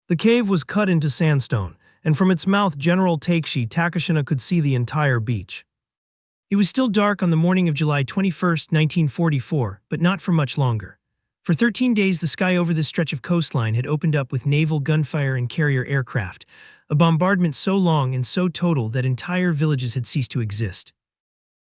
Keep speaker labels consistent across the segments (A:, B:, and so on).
A: The cave was cut into sandstone, and from its mouth General Takeshi Takashina could see the entire beach. It was still dark on the morning of July 21, 1944, but not for much longer. For 13 days the sky over this stretch of coastline had opened up with naval gunfire and carrier aircraft, a bombardment so long and so total that entire villages had ceased to exist.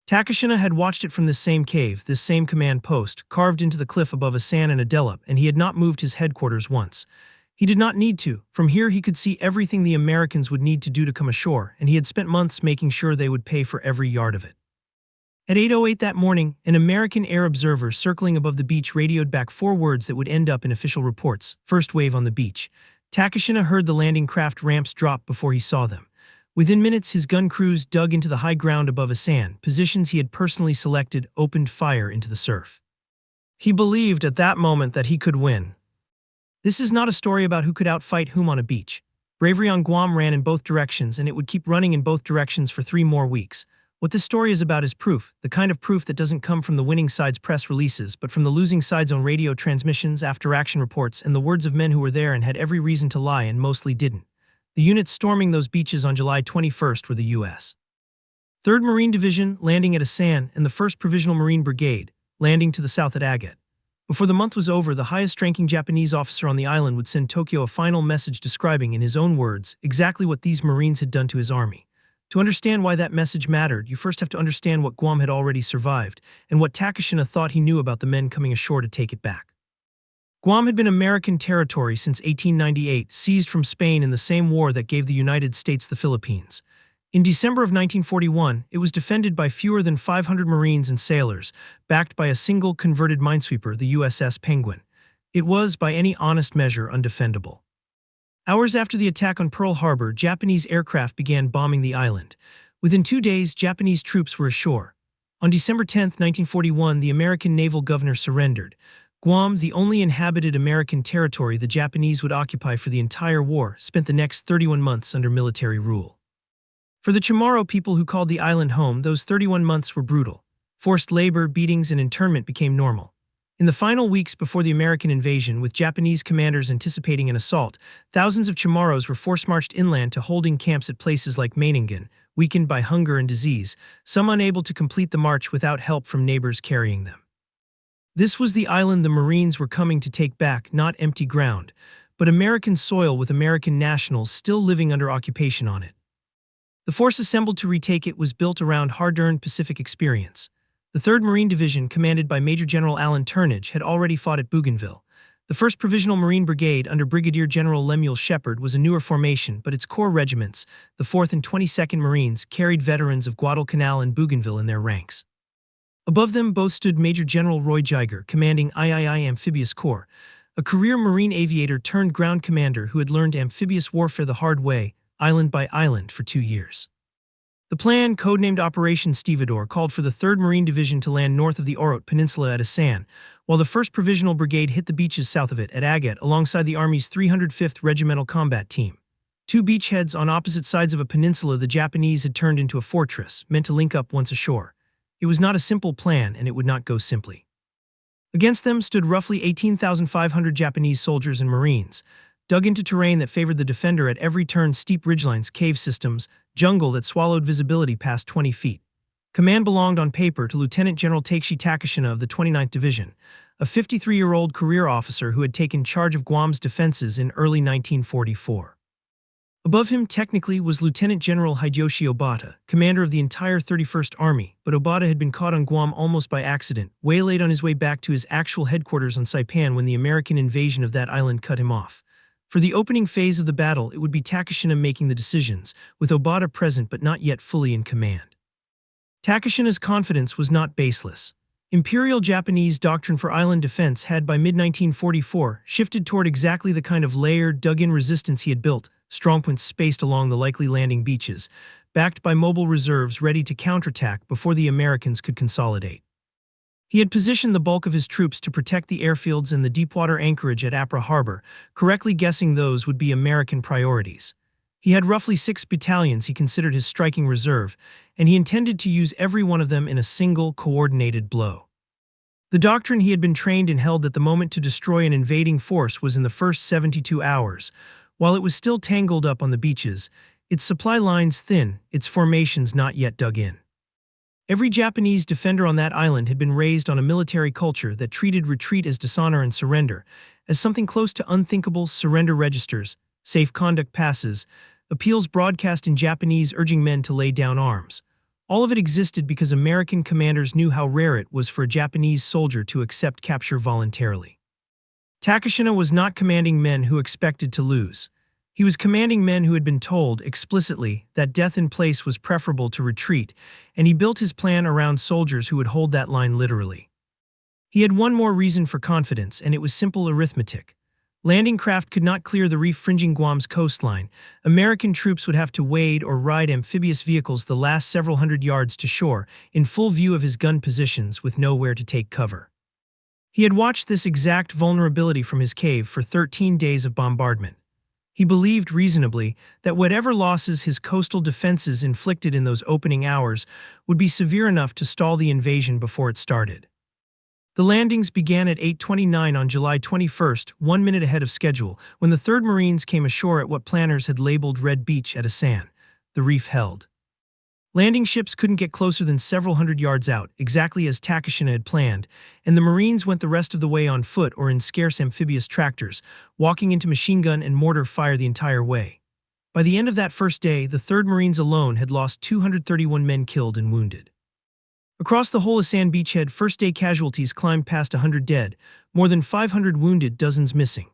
A: Takashina had watched it from this same cave, this same command post, carved into the cliff above Asan and Adelep, and he had not moved his headquarters once. He did not need to. From here he could see everything the Americans would need to do to come ashore, and he had spent months making sure they would pay for every yard of it. At 8:08 that morning, an American air observer circling above the beach radioed back 4 words that would end up in official reports. First wave on the beach. Takashina heard the landing craft ramps drop before he saw them. Within minutes, his gun crews dug into the high ground above Asan, positions he had personally selected, opened fire into the surf. He believed at that moment that he could win. This is not a story about who could outfight whom on a beach. Bravery on Guam ran in both directions, and it would keep running in both directions for 3 more weeks. What this story is about is proof, the kind of proof that doesn't come from the winning side's press releases, but from the losing side's own radio transmissions, after-action reports, and the words of men who were there and had every reason to lie and mostly didn't. The units storming those beaches on July 21 were the U.S. 3rd Marine Division, landing at Asan, and the 1st Provisional Marine Brigade, landing to the south at Agate. Before the month was over, the highest-ranking Japanese officer on the island would send Tokyo a final message describing, in his own words, exactly what these Marines had done to his army. To understand why that message mattered, you first have to understand what Guam had already survived, and what Takashina thought he knew about the men coming ashore to take it back. Guam had been American territory since 1898, seized from Spain in the same war that gave the United States the Philippines. In December of 1941, it was defended by fewer than 500 Marines and sailors, backed by a single converted minesweeper, the USS Penguin. It was, by any honest measure, undefendable. Hours after the attack on Pearl Harbor, Japanese aircraft began bombing the island. Within 2 days, Japanese troops were ashore. On December 10, 1941, the American naval governor surrendered. Guam, the only inhabited American territory the Japanese would occupy for the entire war, spent the next 31 months under military rule. For the Chamorro people who called the island home, those 31 months were brutal. Forced labor, beatings, and internment became normal. In the final weeks before the American invasion, with Japanese commanders anticipating an assault, thousands of Chamorros were force-marched inland to holding camps at places like Meiningen, weakened by hunger and disease, some unable to complete the march without help from neighbors carrying them. This was the island the Marines were coming to take back, not empty ground, but American soil with American nationals still living under occupation on it. The force assembled to retake it was built around hard-earned Pacific experience. The 3rd Marine Division, commanded by Major General Alan Turnage, had already fought at Bougainville. The 1st Provisional Marine Brigade under Brigadier General Lemuel Shepard was a newer formation, but its core regiments, the 4th and 22nd Marines, carried veterans of Guadalcanal and Bougainville in their ranks. Above them both stood Major General Roy Geiger, commanding III Amphibious Corps, a career Marine aviator turned ground commander who had learned amphibious warfare the hard way, island by island, for 2 years. The plan, codenamed Operation Stevedore, called for the 3rd Marine Division to land north of the Orote Peninsula at Asan, while the 1st Provisional Brigade hit the beaches south of it at Agate alongside the Army's 305th Regimental Combat Team. 2 beachheads on opposite sides of a peninsula the Japanese had turned into a fortress, meant to link up once ashore. It was not a simple plan, and it would not go simply. Against them stood roughly 18,500 Japanese soldiers and Marines, dug into terrain that favored the defender at every turn: steep ridgelines, cave systems, jungle that swallowed visibility past 20 feet. Command belonged on paper to Lieutenant General Takeshi Takashina of the 29th Division, a 53-year-old career officer who had taken charge of Guam's defenses in early 1944. Above him, technically, was Lieutenant General Hideyoshi Obata, commander of the entire 31st Army, but Obata had been caught on Guam almost by accident, waylaid on his way back to his actual headquarters on Saipan when the American invasion of that island cut him off. For the opening phase of the battle, it would be Takashina making the decisions, with Obata present but not yet fully in command. Takashina's confidence was not baseless. Imperial Japanese doctrine for island defense had, by mid-1944, shifted toward exactly the kind of layered, dug-in resistance he had built, strongpoints spaced along the likely landing beaches, backed by mobile reserves ready to counterattack before the Americans could consolidate. He had positioned the bulk of his troops to protect the airfields and the deepwater anchorage at Apra Harbor, correctly guessing those would be American priorities. He had roughly 6 battalions he considered his striking reserve, and he intended to use every one of them in a single, coordinated blow. The doctrine he had been trained in held that the moment to destroy an invading force was in the first 72 hours, While it was still tangled up on the beaches, its supply lines thin, its formations not yet dug in. Every Japanese defender on that island had been raised on a military culture that treated retreat as dishonor and surrender, as something close to unthinkable. Surrender registers, safe conduct passes, appeals broadcast in Japanese urging men to lay down arms. All of it existed because American commanders knew how rare it was for a Japanese soldier to accept capture voluntarily. Takashina was not commanding men who expected to lose. He was commanding men who had been told explicitly that death in place was preferable to retreat, and he built his plan around soldiers who would hold that line literally. He had one more reason for confidence, and it was simple arithmetic. Landing craft could not clear the reef fringing Guam's coastline. American troops would have to wade or ride amphibious vehicles the last several hundred yards to shore, in full view of his gun positions with nowhere to take cover. He had watched this exact vulnerability from his cave for 13 days of bombardment. He believed reasonably that whatever losses his coastal defenses inflicted in those opening hours would be severe enough to stall the invasion before it started. The landings began at 8:29 on July 21st, 1 minute ahead of schedule, when the 3rd Marines came ashore at what planners had labeled Red Beach at Asan. The reef held. Landing ships couldn't get closer than several hundred yards out, exactly as Takashina had planned, and the Marines went the rest of the way on foot or in scarce amphibious tractors, walking into machine gun and mortar fire the entire way. By the end of that first day, the 3rd Marines alone had lost 231 men killed and wounded. Across the whole Asan beachhead, first-day casualties climbed past 100 dead, more than 500 wounded, dozens missing.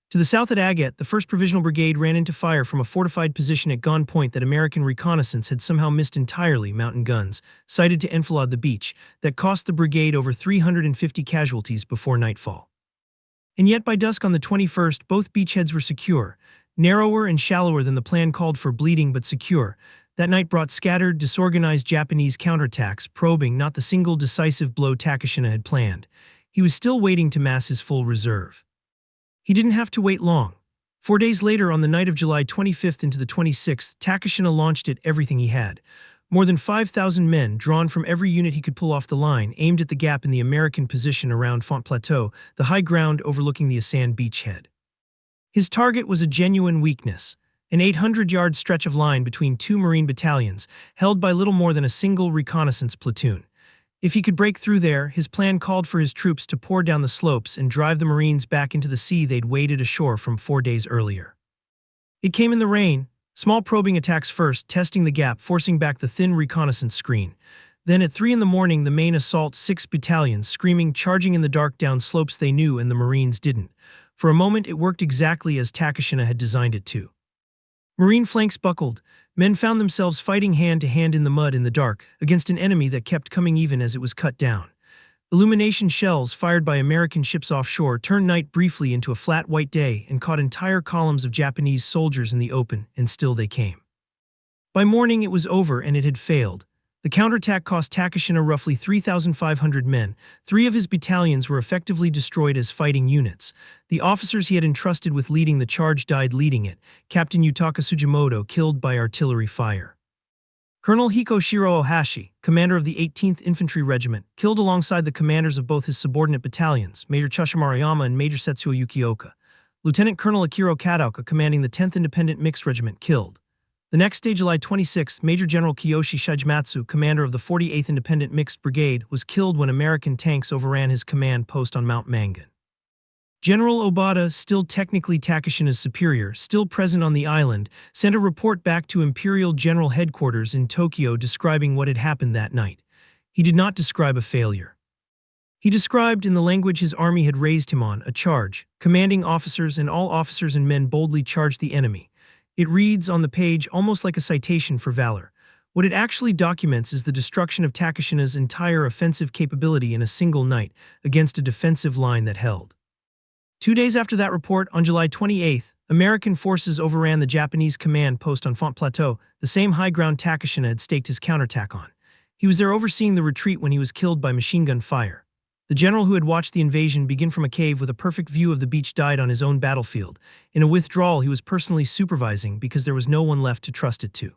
A: To the south at Agat, the 1st Provisional Brigade ran into fire from a fortified position at Gon Point that American reconnaissance had somehow missed entirely. Mountain guns, sighted to enfilade the beach, that cost the brigade over 350 casualties before nightfall. And yet by dusk on the 21st, both beachheads were secure, narrower and shallower than the plan called for, bleeding but secure. That night brought scattered, disorganized Japanese counterattacks, probing not the single decisive blow Takashina had planned. He was still waiting to mass his full reserve. He didn't have to wait long. 4 days later, on the night of July 25th into the 26th, Takashina launched it, everything he had. More than 5,000 men, drawn from every unit he could pull off the line, aimed at the gap in the American position around Font Plateau, the high ground overlooking the Asan beachhead. His target was a genuine weakness, an 800-yard stretch of line between 2 Marine battalions, held by little more than a single reconnaissance platoon. If he could break through there, his plan called for his troops to pour down the slopes and drive the Marines back into the sea they'd waded ashore from 4 days earlier. It came in the rain, small probing attacks first, testing the gap, forcing back the thin reconnaissance screen. Then at 3 in the morning, the main assault, 6 battalions, screaming, charging in the dark down slopes they knew and the Marines didn't. For a moment, it worked exactly as Takashina had designed it to. Marine flanks buckled. Men found themselves fighting hand to hand in the mud in the dark, against an enemy that kept coming even as it was cut down. Illumination shells fired by American ships offshore turned night briefly into a flat white day and caught entire columns of Japanese soldiers in the open, and still they came. By morning it was over and it had failed. The counterattack cost Takashina roughly 3,500 men. 3 of his battalions were effectively destroyed as fighting units. The officers he had entrusted with leading the charge died leading it. Captain Yutaka Sugimoto killed by artillery fire. Colonel Hiko Shiro Ohashi, commander of the 18th Infantry Regiment, killed alongside the commanders of both his subordinate battalions, Major Chusha Maruyama and Major Setsuo Yukioka. Lieutenant Colonel Akiro Kadaoka, commanding the 10th Independent Mixed Regiment, killed. The next day, July 26, Major General Kiyoshi Shigematsu, commander of the 48th Independent Mixed Brigade, was killed when American tanks overran his command post on Mount Mangan. General Obata, still technically Takashina's superior, still present on the island, sent a report back to Imperial General Headquarters in Tokyo describing what had happened that night. He did not describe a failure. He described, in the language his army had raised him on, a charge. Commanding officers and all officers and men boldly charged the enemy. It reads on the page almost like a citation for valor. What it actually documents is the destruction of Takashina's entire offensive capability in a single night against a defensive line that held. 2 days after that report, on July 28, American forces overran the Japanese command post on Font Plateau, the same high ground Takashina had staked his counterattack on. He was there overseeing the retreat when he was killed by machine gun fire. The general who had watched the invasion begin from a cave with a perfect view of the beach died on his own battlefield. In a withdrawal he was personally supervising because there was no one left to trust it to.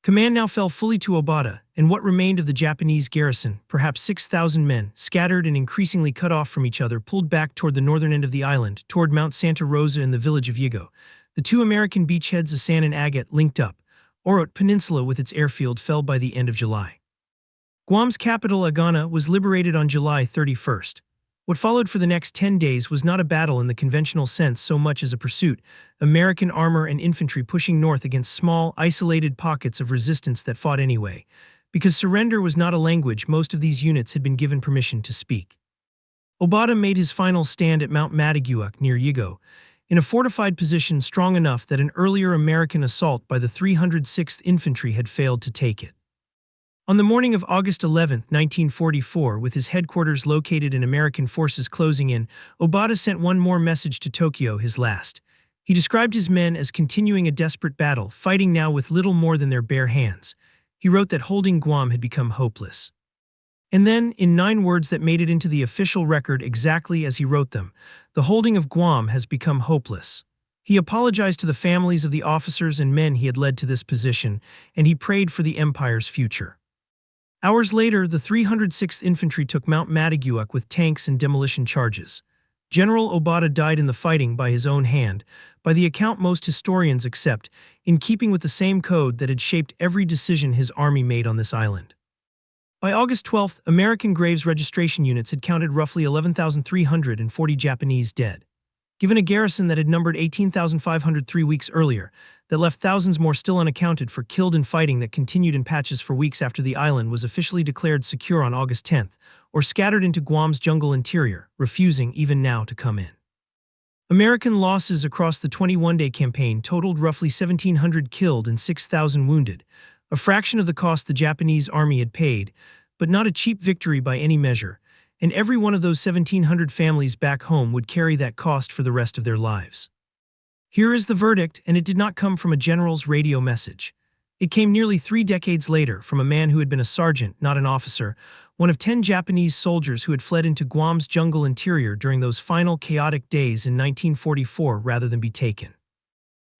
A: Command now fell fully to Obata, and what remained of the Japanese garrison, perhaps 6,000 men, scattered and increasingly cut off from each other, pulled back toward the northern end of the island, toward Mount Santa Rosa and the village of Yigo. The two American beachheads Asan and Agat linked up. Orot Peninsula with its airfield fell by the end of July. Guam's capital Agana was liberated on July 31st. What followed for the next 10 days was not a battle in the conventional sense so much as a pursuit, American armor and infantry pushing north against small, isolated pockets of resistance that fought anyway. Because surrender was not a language most of these units had been given permission to speak. Obata made his final stand at Mount Madiguak near Yigo, in a fortified position strong enough that an earlier American assault by the 306th Infantry had failed to take it. On the morning of August 11, 1944, with his headquarters located in American forces closing in, Obata sent one more message to Tokyo, his last. He described his men as continuing a desperate battle, fighting now with little more than their bare hands. He wrote that holding Guam had become hopeless. And then, in 9 words that made it into the official record exactly as he wrote them, the holding of Guam has become hopeless. He apologized to the families of the officers and men he had led to this position, and he prayed for the empire's future. Hours later, the 306th Infantry took Mount Madiguak with tanks and demolition charges. General Obata died in the fighting by his own hand, by the account most historians accept, in keeping with the same code that had shaped every decision his army made on this island. By August 12, American graves registration units had counted roughly 11,340 Japanese dead. Given a garrison that had numbered 18,500 3 weeks earlier, that left thousands more still unaccounted for killed in fighting that continued in patches for weeks after the island was officially declared secure on August 10, or scattered into Guam's jungle interior, refusing even now to come in. American losses across the 21-day campaign totaled roughly 1,700 killed and 6,000 wounded, a fraction of the cost the Japanese army had paid, but not a cheap victory by any measure, and every one of those 1,700 families back home would carry that cost for the rest of their lives. Here is the verdict, and it did not come from a general's radio message. It came nearly 3 decades later from a man who had been a sergeant, not an officer, one of 10 Japanese soldiers who had fled into Guam's jungle interior during those final chaotic days in 1944 rather than be taken.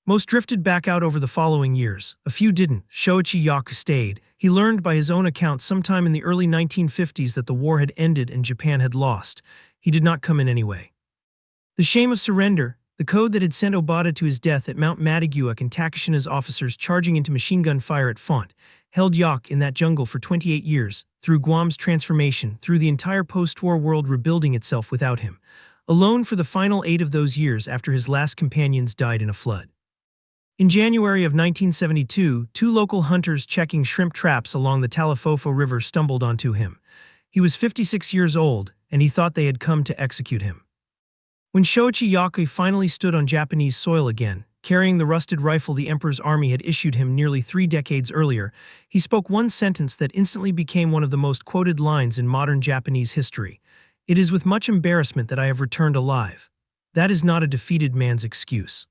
A: Most drifted back out over the following years. A few didn't. Shoichi Yaku stayed. He learned by his own account sometime in the early 1950s that the war had ended and Japan had lost. He did not come in anyway. The shame of surrender, the code that had sent Obata to his death at Mount Madiguak and Takashina's officers charging into machine gun fire at Font, held Yaku in that jungle for 28 years, through Guam's transformation, through the entire post-war world rebuilding itself without him, alone for the final 8 of those years after his last companions died in a flood. In January of 1972, 2 local hunters checking shrimp traps along the Talifofo River stumbled onto him. He was 56 years old, and he thought they had come to execute him. When Shoichi Yaku finally stood on Japanese soil again, carrying the rusted rifle the emperor's army had issued him nearly 3 decades earlier, he spoke one sentence that instantly became one of the most quoted lines in modern Japanese history. "It is with much embarrassment that I have returned alive. That is not a defeated man's excuse."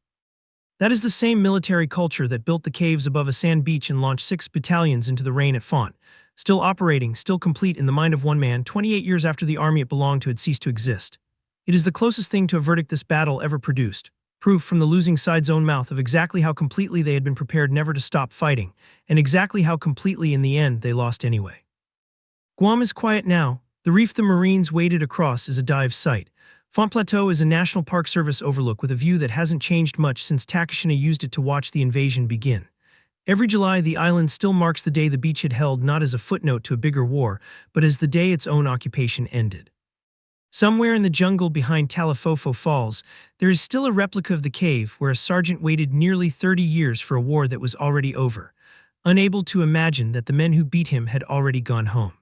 A: That is the same military culture that built the caves above a sand beach and launched 6 battalions into the rain at Font, still operating, still complete in the mind of one man 28 years after the army it belonged to had ceased to exist. It is the closest thing to a verdict this battle ever produced, proof from the losing side's own mouth of exactly how completely they had been prepared never to stop fighting, and exactly how completely in the end they lost anyway. Guam is quiet now. The reef the Marines waded across is a dive site. Font Plateau is a National Park Service overlook with a view that hasn't changed much since Takashina used it to watch the invasion begin. Every July, the island still marks the day the beach had held not as a footnote to a bigger war, but as the day its own occupation ended. Somewhere in the jungle behind Talifofo Falls, there is still a replica of the cave where a sergeant waited nearly 30 years for a war that was already over, unable to imagine that the men who beat him had already gone home.